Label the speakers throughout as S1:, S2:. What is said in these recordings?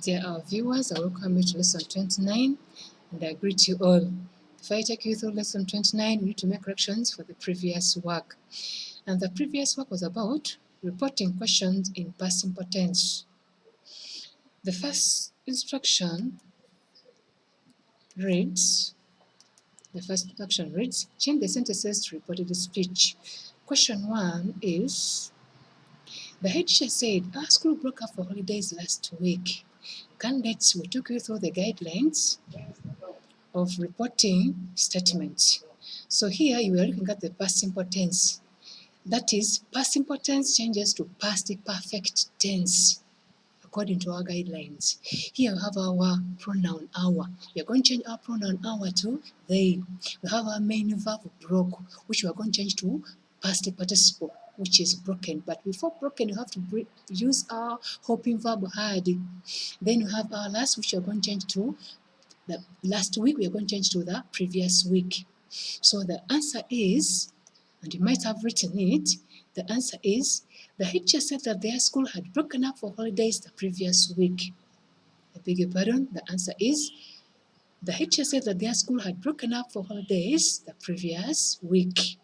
S1: Dear our viewers, I welcome you to lesson 29 and I greet you all. If I take you through lesson 29, we need to make corrections for the previous work. And the previous work was about reporting questions in past simple tense. The first instruction reads, change the sentences to reported speech. Question 1 is, the head teacher said, our school broke up for holidays last week. Candidates, we took you through the guidelines of reporting statements. So here you are looking at the past simple tense. That is, past simple tense changes to past perfect tense according to our guidelines. Here we have our pronoun our. We are going to change our pronoun our to they. We have our main verb broke, which we are going to change to past participle, which is broken. But before broken, you have to use our helping verb had. Then we have our last, which we are going to change to the last week. We are going to change to the previous week. So the answer is, and you might have written it, the answer is, the teacher said that their school had broken up for holidays the previous week. I beg your pardon, the answer is, the teacher said that their school had broken up for holidays the previous week.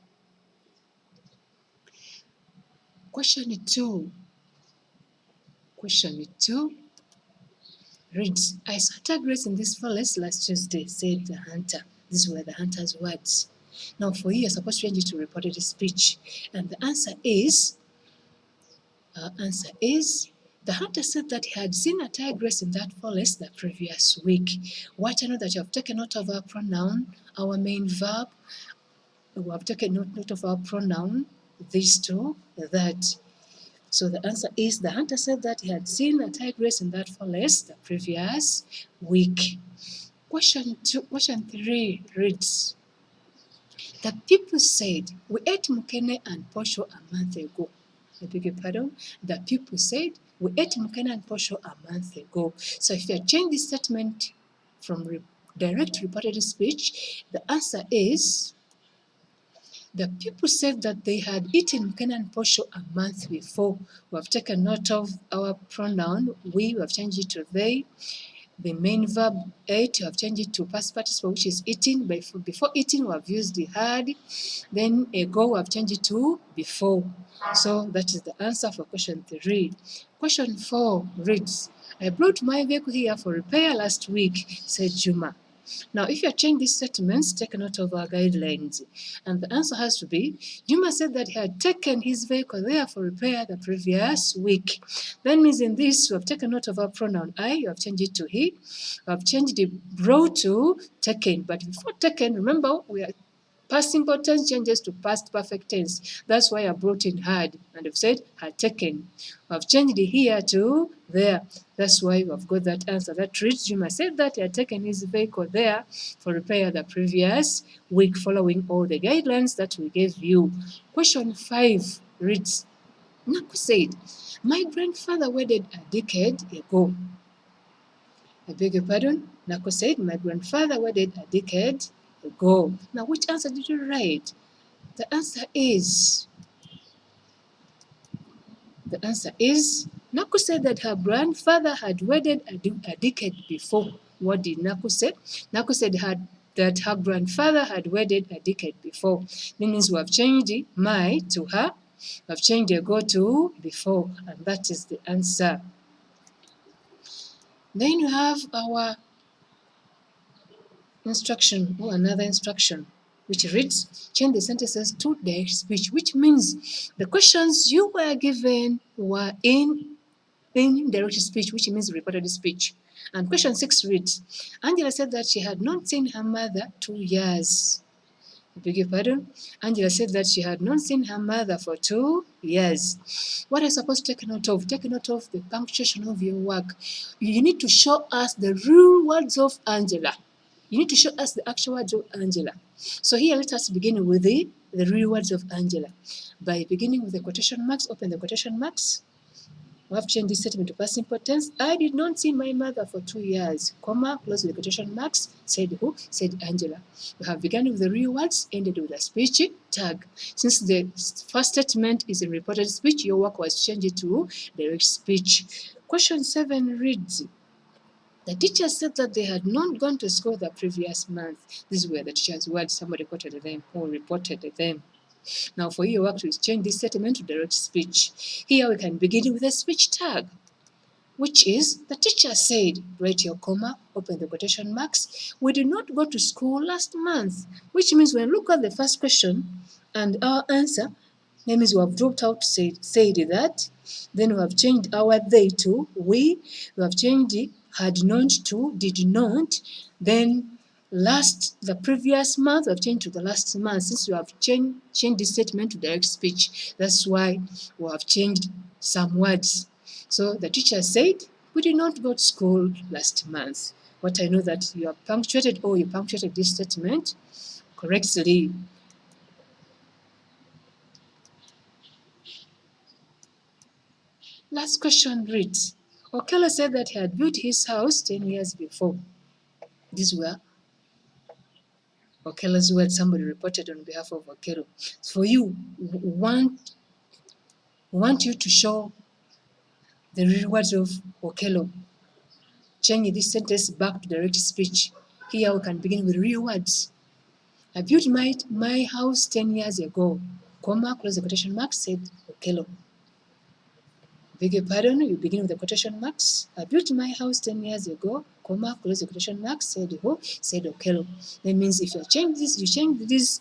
S1: Question 2 reads, I saw tigers in this forest last Tuesday, said the hunter. These were the hunter's words. Now for you, you're supposed to change it to reported speech. And the answer is, the hunter said that he had seen a tigress in that forest the previous week. What I know that you have taken note of our pronoun, our main verb. We have taken note of our pronoun, these two, that. So the answer is, the hunter said that he had seen a tigress in that forest the previous week. Question 3 reads, the people said, we ate mukene and posho a month ago. I beg your pardon. The people said, we ate mukene and posho a month ago. So if you change this statement from direct reported speech, the answer is, the people said that they had eaten mukene and posho a month before. We have taken note of our pronoun. We have changed it to they. The main verb ate, you have changed it to past participle, which is eating. Before eating, we have used the had. Then ago, we have changed it to before. So that is the answer for question 3. Question 4 reads, I brought my vehicle here for repair last week, said Juma. Now, if you change these statements, take note of our guidelines. And the answer has to be, Juma said that he had taken his vehicle there for repair the previous week. That means in this, we have taken note of our pronoun I, you have changed it to he. We have changed the brought to taken. But before taken, remember, we are past simple tense changes to past perfect tense. That's why I brought in had, and I've said had taken. I've changed it here to there. That's why we've got that answer. That reads, Juma said that he had taken his vehicle there for repair the previous week, following all the guidelines that we gave you. Question 5 reads, Naku said, my grandfather wedded a decade ago. I beg your pardon? Naku said, my grandfather wedded a decade ago. Now, which answer did you write? The answer is, Naku said that her grandfather had wedded a decade before. What did Naku say? Naku said that her grandfather had wedded a decade before. That means we have changed my to her. We have changed ago to before, and that is the answer. Then you have our instruction, or another instruction, which reads, change the sentences to direct speech, which means the questions you were given were in direct speech, which means reported speech. And question 6 reads, Angela said that she had not seen her mother 2 years. I beg your pardon? Angela said that she had not seen her mother for 2 years. What are you supposed to take note of? Take note of the punctuation of your work. You need to show us the real words of Angela. You need to show us the actual words of Angela. So here, let us begin with the real words of Angela. By beginning with the quotation marks, open the quotation marks. We have changed this statement to past simple tense. I did not see my mother for 2 years, comma, close the quotation marks, said who? Said Angela. We have begun with the real words, ended with a speech tag. Since the first statement is a reported speech, your work was changed to direct speech. Question 7 reads, The teacher said that they had not gone to school the previous month. These were the teacher's words. Somebody quoted them or reported them. Now, for your work to change this statement to direct speech. Here we can begin with a speech tag, which is the teacher said, write your comma, open the quotation marks. We did not go to school last month, which means when we look at the first question and our answer, that means we have dropped out said that, then we have changed our they to we have changed had not to did not, then the previous month we have changed to the last month. Since we have changed this statement to direct speech, that's why we have changed some words. So the teacher said, we did not go to school last month. But I know that you have punctuated or you punctuated this statement correctly. Last question reads, Okello said that he had built his house 10 years before. These were Okello's words. Somebody reported on behalf of Okello. For you, want you to show the real words of Okello. Change this sentence back to direct speech. Here we can begin with real words. I built my house 10 years ago, comma, close the quotation mark, said Okello. Beg your pardon, you begin with the quotation marks. I built my house 10 years ago, comma, close the quotation marks, said who? Said Okello. That means if you change these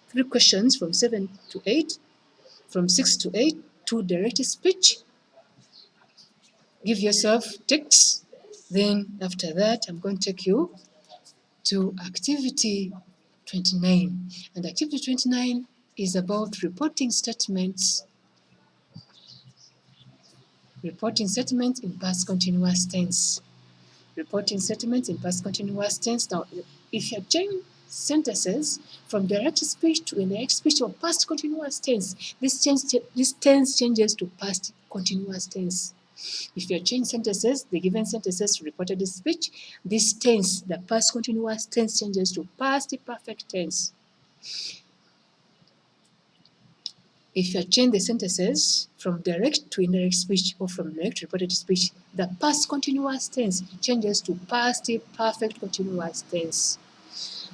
S1: three questions from 7 to 8, from 6 to 8 to direct speech, give yourself ticks. Then after that, I'm going to take you to activity 29. And activity 29 is about reporting statements in past continuous tense. Reporting statements in past continuous tense. Now, if you change sentences from direct speech to indirect speech or past continuous tense, this tense changes to past continuous tense. If you change sentences, the given sentences to reported speech, this tense, the past continuous tense, changes to past perfect tense. If you change the sentences from direct to indirect speech or from direct to reported speech, the past continuous tense changes to past perfect continuous tense.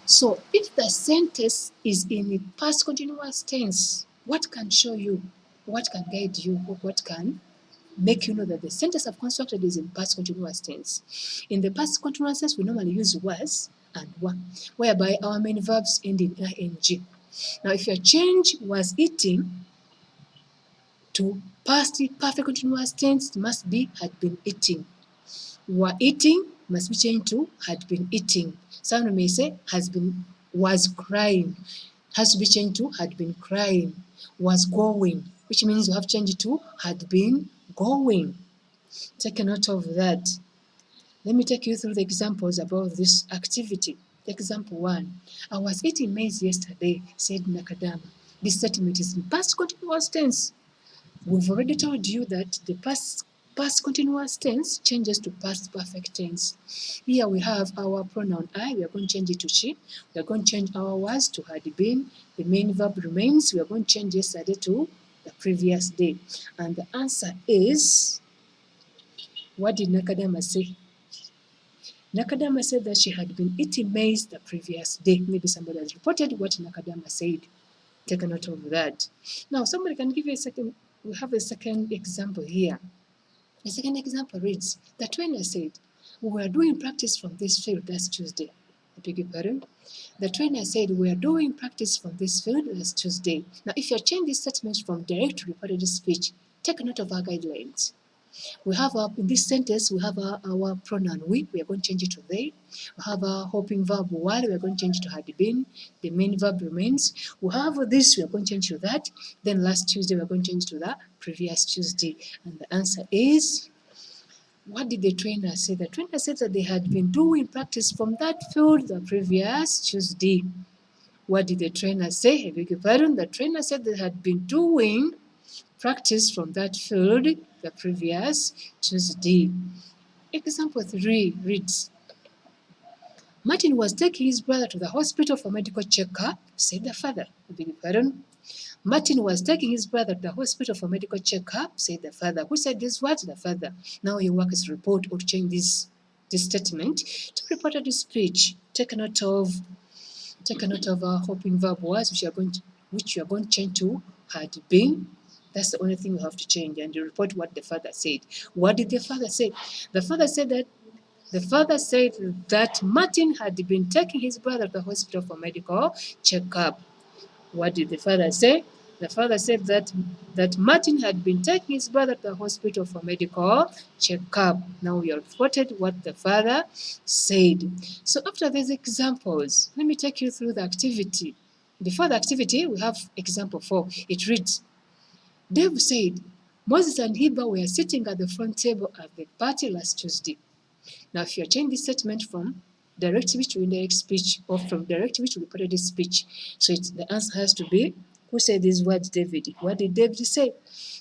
S1: So if the sentence is in the past continuous tense, what can show you, what can guide you, or what can make you know that the sentence I've constructed is in past continuous tense? In the past continuous tense, we normally use was and were, whereby our main verbs end in ing. Now, if you change was eating to past perfect continuous tense, it must be had been eating. Were eating must be changed to had been eating. Someone may say was crying, has to be changed to had been crying. Was going, which means you have changed to had been going. Take a note of that. Let me take you through the examples about this activity. Example 1. I was eating maize yesterday, said Nakadama. This statement is in past continuous tense. We've already told you that the past continuous tense changes to past perfect tense. Here we have our pronoun I, we are going to change it to she. We are going to change our was to had been. The main verb remains, we are going to change yesterday to the previous day. And the answer is, what did Nakadama say? Nakadama said that she had been eating maize the previous day. Maybe somebody has reported what Nakadama said. Take a note of that. Now, somebody can give you a second. We have a second example here. The second example reads, the trainer said, we were doing practice from this field last Tuesday. I beg your pardon. The trainer said, we are doing practice from this field last Tuesday. Now, if you change this statement from direct to reported speech, take note of our guidelines. We have in this sentence, we have our pronoun we are going to change it to they. We have our helping verb were, we are going to change it to had been. The main verb remains. We have this, we are going to change to that. Then last Tuesday, we are going to change to the previous Tuesday. And the answer is, what did the trainer say? The trainer said that they had been doing practice from that field the previous Tuesday. What did the trainer say? I beg your pardon. The trainer said they had been doing practice from that field the previous Tuesday. Example 3 reads, Martin was taking his brother to the hospital for medical checkup, said the father. I beg your pardon. Martin was taking his brother to the hospital for medical checkup, said the father. Who said this? What? The father. Now your work is to report or to change this this statement to reported speech. Take a note of helping verb was, which you are going to change to had been. That's the only thing you have to change, and you report what the father said. What did the father say? The father said that Martin had been taking his brother to the hospital for medical checkup. What did the father say? The father said that Martin had been taking his brother to the hospital for medical checkup. Now we have reported what the father said. So after these examples, let me take you through the activity. Before the activity, we have example 4. It reads, Dave said, Moses and Heber were sitting at the front table at the party last Tuesday. Now, if you change this statement from direct speech to indirect speech, or from direct speech to reported speech, so the answer has to be, who said these words, David? What did David say?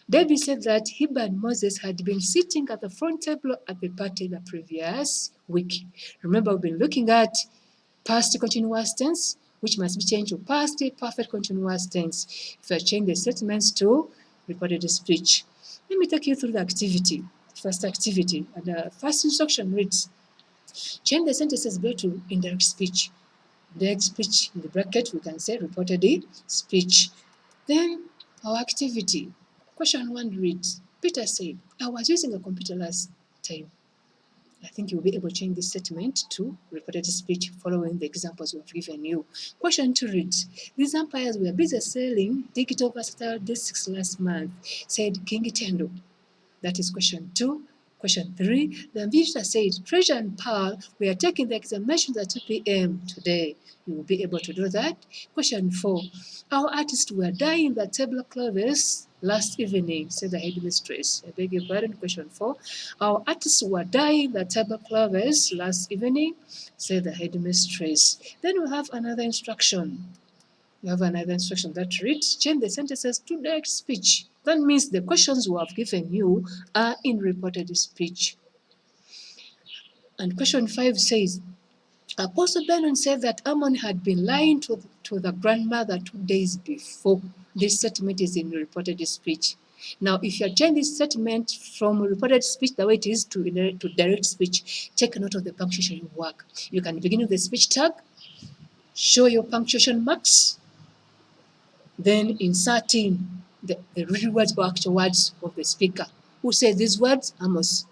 S1: David said that Heber and Moses had been sitting at the front table at the party the previous week. Remember, we've been looking at past continuous tense, which must be changed to past perfect continuous tense. If I change the statements to reported speech. Let me take you through the activity. First activity, and the first instruction reads, change the sentences back to indirect speech. Direct speech in the bracket, we can say reported speech. Then our activity. Question 1 reads, Peter said, I was using a computer last time. I think you'll be able to change this statement to reported speech following the examples we have given you. Question 2 reads, these umpires were busy selling digital versatile discs last month, said King Tendo. That is question 2. Question 3, the visitor said, Treasure and Pearl, we are taking the examinations at 2 p.m. today. You will be able to do that. Question 4, our artists were dyeing the tablecloths last evening, said the headmistress. I beg your pardon. Question 4, our artists were dyeing the tablecloths last evening, said the headmistress. Then we have another instruction. That reads, change the sentences to direct speech. That means the questions we have given you are in reported speech. And question 5 says, Apostle Benon said that Ammon had been lying to the grandmother 2 days before. This statement is in reported speech. Now, if you change this statement from reported speech the way it is to direct speech, take note of the punctuation work. You can begin with the speech tag, show your punctuation marks, then inserting the real words or actual words of the speaker. Who said these words? Amos.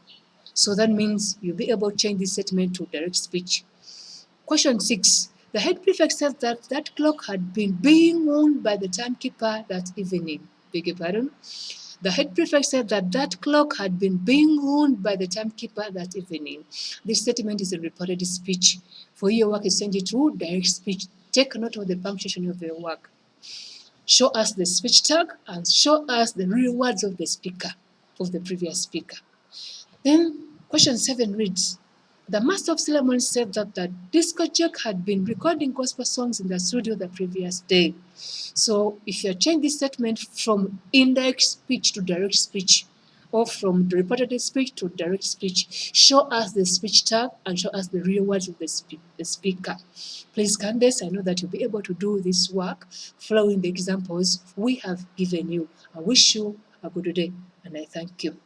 S1: So that means you'll be able to change this statement to direct speech. Question 6. The head prefect said that clock had been being worn by the timekeeper that evening. Beg your pardon? The head prefect said that clock had been being worn by the timekeeper that evening. This statement is a reported speech. For your work, is send it to direct speech. Take note of the punctuation of your work. Show us the speech tag and show us the real words of the speaker, of the previous speaker. Then question 7 reads, the master of ceremonies said that the disco jock had been recording gospel songs in the studio the previous day. So if you change this statement from indirect speech to direct speech, or from the reported speech to direct speech, show us the speech tag and show us the real words of the speaker. Please, Candace, I know that you'll be able to do this work following the examples we have given you. I wish you a good day, and I thank you.